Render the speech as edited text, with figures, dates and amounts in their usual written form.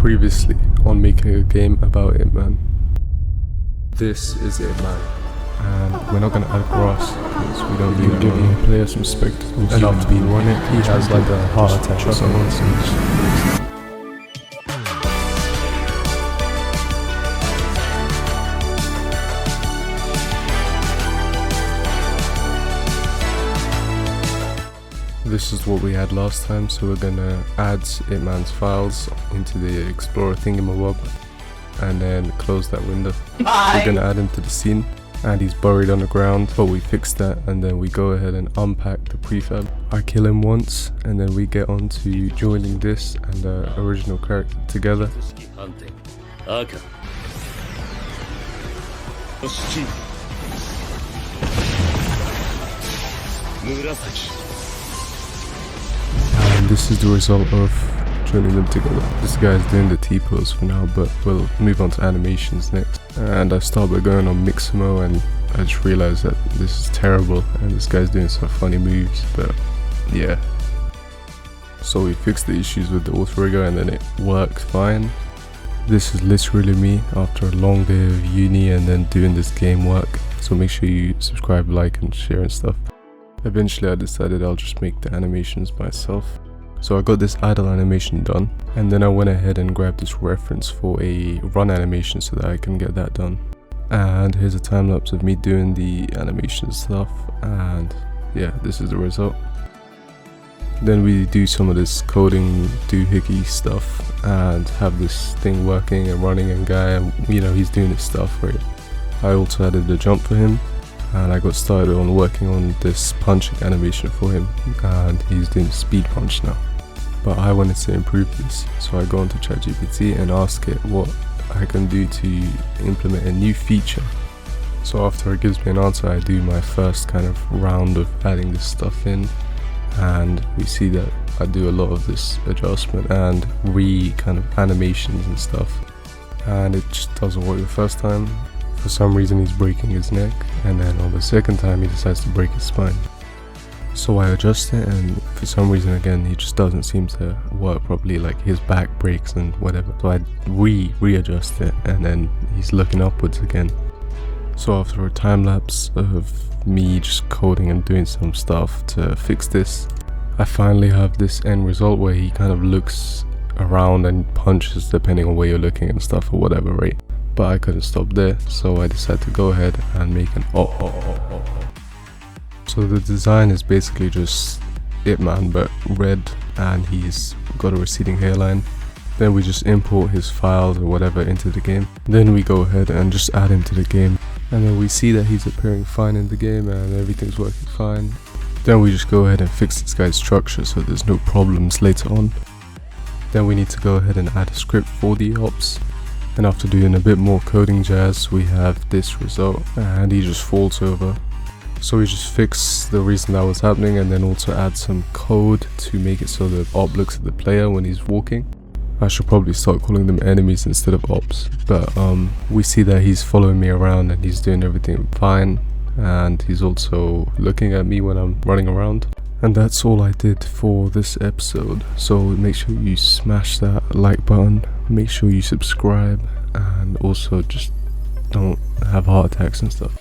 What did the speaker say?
Previously on making a game about It Man. This is It Man, and we're not gonna add grass because we don't need giving the player some spectacles enough to run it. He has like a heart attack or something. This is what we had last time, so we're gonna add It Man's files into the Explorer thingamabob and then close that window. We're gonna add him to the scene, and he's buried on the ground, but we fixed that, and then we go ahead and unpack the prefab. I kill him once, and then we get on to joining this and the original character together. And this is the result of joining them together. This guy's doing the T-pose for now, but we'll move on to animations next. And I start by going on Mixamo, and I just realized that this is terrible and this guy's doing some funny moves, but yeah. So we fixed the issues with the auto-rigger and then it worked fine. This is literally me after a long day of uni and then doing this game work. So make sure you subscribe, like and share and stuff. Eventually I decided I'll just make the animations myself. So I got this idle animation done, and then I went ahead and grabbed this reference for a run animation so that I can get that done. And here's a time lapse of me doing the animation stuff, and yeah, this is the result. Then we do some of this coding doohickey stuff and have this thing working and running, and guy, and you know, he's doing his stuff, right? I also added the jump for him, and I got started on working on this punching animation for him, and he's doing speed punch now. But I wanted to improve this, so I go onto ChatGPT and ask it what I can do to implement a new feature. So after it gives me an answer, I do my first kind of round of adding this stuff in, and we see that I do a lot of this adjustment and kind of animations and stuff, and it just doesn't work the first time. For some reason he's breaking his neck, and then on the second time he decides to break his spine. So I adjust it, and for some reason again he just doesn't seem to work properly, like his back breaks and whatever. So I readjust it, and then he's looking upwards again. So after a time lapse of me just coding and doing some stuff to fix this, I finally have this end result where he kind of looks around and punches depending on where you're looking and stuff or whatever, right? But I couldn't stop there, so I decided to go ahead and make an oh. So the design is basically just It Man but red, and he's got a receding hairline. Then we just import his files or whatever into the game. Then we go ahead and just add him to the game, and then we see that he's appearing fine in the game and everything's working fine. Then we just go ahead and fix this guy's structure so there's no problems later on. Then we need to go ahead and add a script for the OPPS. And after doing a bit more coding jazz, we have this result, and he just falls over. So we just fix the reason that was happening, and then also add some code to make it so the OP looks at the player when he's walking. I should probably start calling them enemies instead of OPs, but we see that he's following me around and he's doing everything fine, and he's also looking at me when I'm running around. And that's all I did for this episode, so make sure you smash that like button, make sure you subscribe, and also just don't have heart attacks and stuff.